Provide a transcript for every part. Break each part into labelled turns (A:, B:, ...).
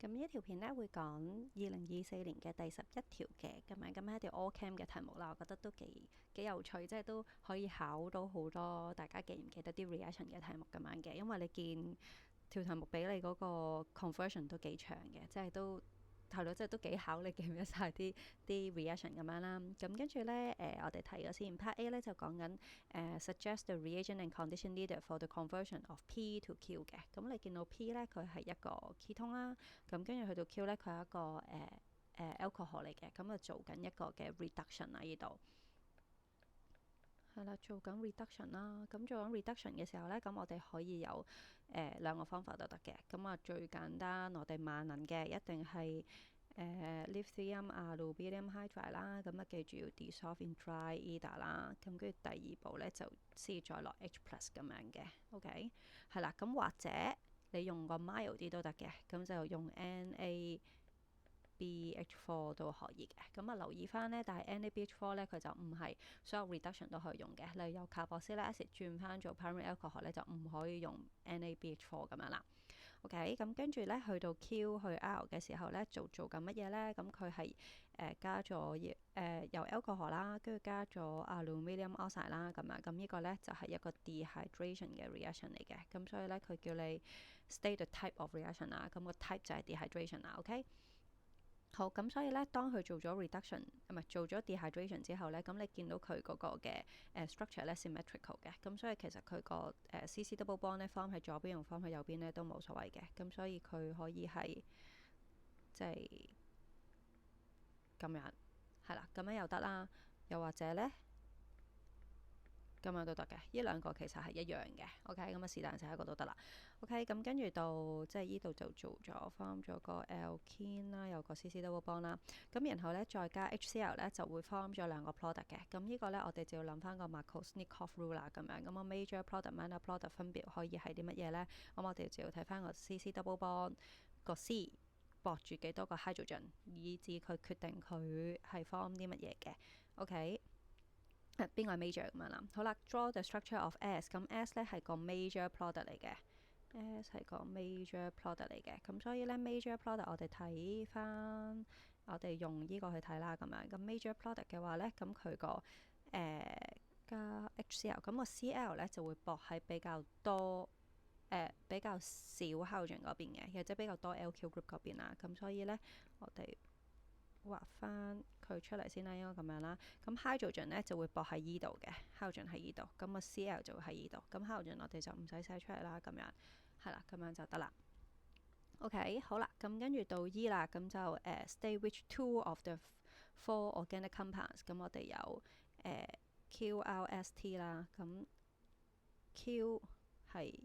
A: 咁呢一條片咧會講2024年嘅第11條嘅咁樣，咁係一條 All Cam 嘅題目啦，我覺得都幾有趣，即係都可以考到好多大家記唔記得啲 reaction 嘅題目咁樣嘅，因為你見條題目俾你嗰個 conversion 都幾長嘅，即係都係咯，即係都幾考你記唔記得晒啲 reaction 咁樣啦。咁跟住咧我哋睇咗先 part A 咧就講緊suggest the reagent and condition needed for the conversion of P to Q 嘅。咁你見到 P 咧佢係一個 ketone 啦，咁跟住去到 Q 咧佢係一個alcohol 嚟嘅，咁啊做緊一個嘅 reduction 啊呢度。係啦，做緊 reduction 啦。咁做緊 reduction 嘅時候呢，咁我哋可以有兩個方法都得嘅。咁啊，最簡單我哋萬能嘅一定係lithium aluminium hydride 啦。咁啊，記住要 dissolve in dry ether 啦。咁跟住第二步呢，就先再落 H plus 咁樣嘅。OK，係啦。咁或者你用個 mild 啲都得嘅，咁就用 NaBH4 都可以嘅，咁啊留意翻呢。但係 NaBH4 咧佢就唔係所有 reduction 都可以用嘅，例如由 carboxylic acid 轉翻做 primary alcohol 咧就唔可以用 NaBH4 咁樣啦。OK，咁跟住咧去到 Q 去 R 嘅時候咧做緊乜嘢咧？咁佢係加咗由 alcohol 啦，跟住加咗 aluminium oxide 啦，咁樣咁呢個咧就係一個 dehydration 嘅 reaction 嚟嘅，咁所以咧佢叫你 state the type of reaction 啦，咁個 type 就係 dehydration 啦。OK。好，咁所以咧，當佢做咗 reduction，唔係做咗 dehydration 之後咧，咁你見到佢嗰個嘅structure 咧 symmetrical 嘅，咁所以其實佢個CC double bond 咧 form 喺左邊同 form 喺右邊咧都冇所謂嘅，咁所以佢可以係即係咁樣，係啦，咁樣又得啦，又或者咧。咁樣都得嘅，呢兩個其實係一樣嘅。OK，咁啊是但就喺嗰度得啦。OK，咁跟住到即係呢度就做咗 form 咗個 alkene 啦，有個 CC double bond 啦。咁然後咧再加 HCl 咧就會 form 咗兩個 product 嘅。咁呢個咧我哋就要諗翻個 Markovnikov rule 啦，咁樣咁啊 major product minor product 分別可以係啲乜嘢咧？咁我哋就要睇翻個 CC double bond 個 C 駁住幾多個 hydrogen，以至佢決定佢係 form 啲乜嘢嘅。OK。邊個係 major 咁樣啦？好啦，draw the structure of S。咁 S 咧係個 major product 嚟嘅，S 係個 major product 嚟嘅。咁所以咧 major product 我哋睇翻，我哋用呢個去睇啦。咁樣咁 major product 嘅話咧，咁佢個加 HCl，咁個 Cl 咧就會駁喺比較多比較少 hydrogen 嗰邊嘅，或者比較多 LQ group 嗰邊啦。咁所以咧我哋畫翻佢出嚟先啦，應該咁樣啦。咁 hydrogen 咧就會駁喺依度嘅，hydrogen 喺依度，咁個 Cl 就會喺依度。咁 hydrogen 我哋就唔使寫出嚟啦，咁樣係啦，咁樣就得啦。OK，好啦，咁跟住到 E 啦，咁就state which two of the four organic compounds。咁我哋有QRST 啦，咁 Q 係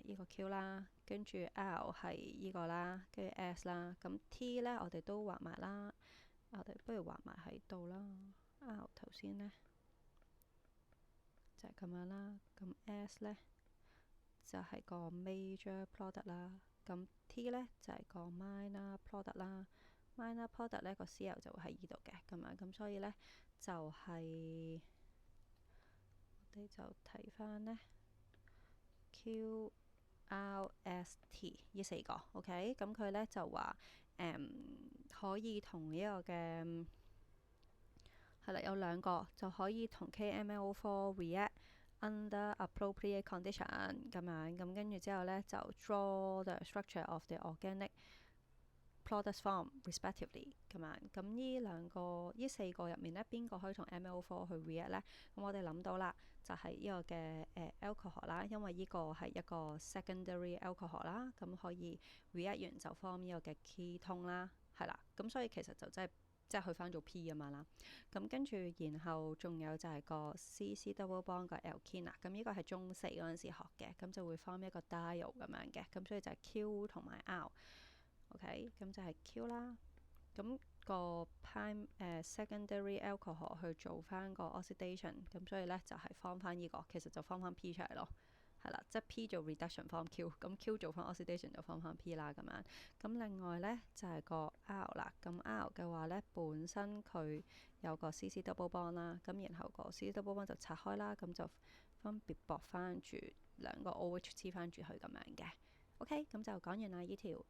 A: 呢個 Q 啦，跟住 R 係呢個啦，跟住 S 啦，咁 T 呢，我哋都畫埋啦，我哋不如畫埋喺度啦。R 頭先呢，就係咁樣啦，咁 S 呢，就係個 major product 啦，咁 T 呢，就係個 minor product 啦。minor product 呢個 Cl 就會喺呢度嘅，咁樣咁所以呢，就係我哋就睇翻呢。QRST 呢四個，OK，咁佢咧就話可以同呢個嘅係啦，有兩個就可以同 KMnO4 react under appropriate condition 咁樣，咁跟住之後咧就 draw the structure of the organic product form respectively 咁樣，咁呢四個入面咧，邊個可以同 MnO4 去 react 咧？咁我哋諗到啦，就係呢個嘅alcohol 啦，因為呢個係一個 secondary alcohol 啦，咁可以 react 完就 form 呢個嘅 ketone 啦，係啦，咁所以其實就即係去翻做 P 咁樣啦。咁跟住然後仲有就係個 CC double bond 個 alkene 啦，咁呢個係中四嗰陣時學嘅，咁就會 form 一個 diol 咁樣嘅，咁所以就係 Q 同埋 R。OK，咁就係 Q 啦。咁個 secondary alcohol 去做翻個 oxidation，咁所以咧就係 form 翻呢個，其實就 form 翻 P 出嚟咯。係啦，即係 P 做 reduction form Q，咁 Q 做翻 oxidation 就 form 翻 P 啦咁樣。咁另外咧就係個 R 啦，咁 R 嘅話咧本身佢有個 CC double bond 啦，咁然後個 CC double bond 就拆開啦，咁就分別駁翻住兩個 OH 黐翻住佢咁樣嘅。OK，咁就講完啦呢條。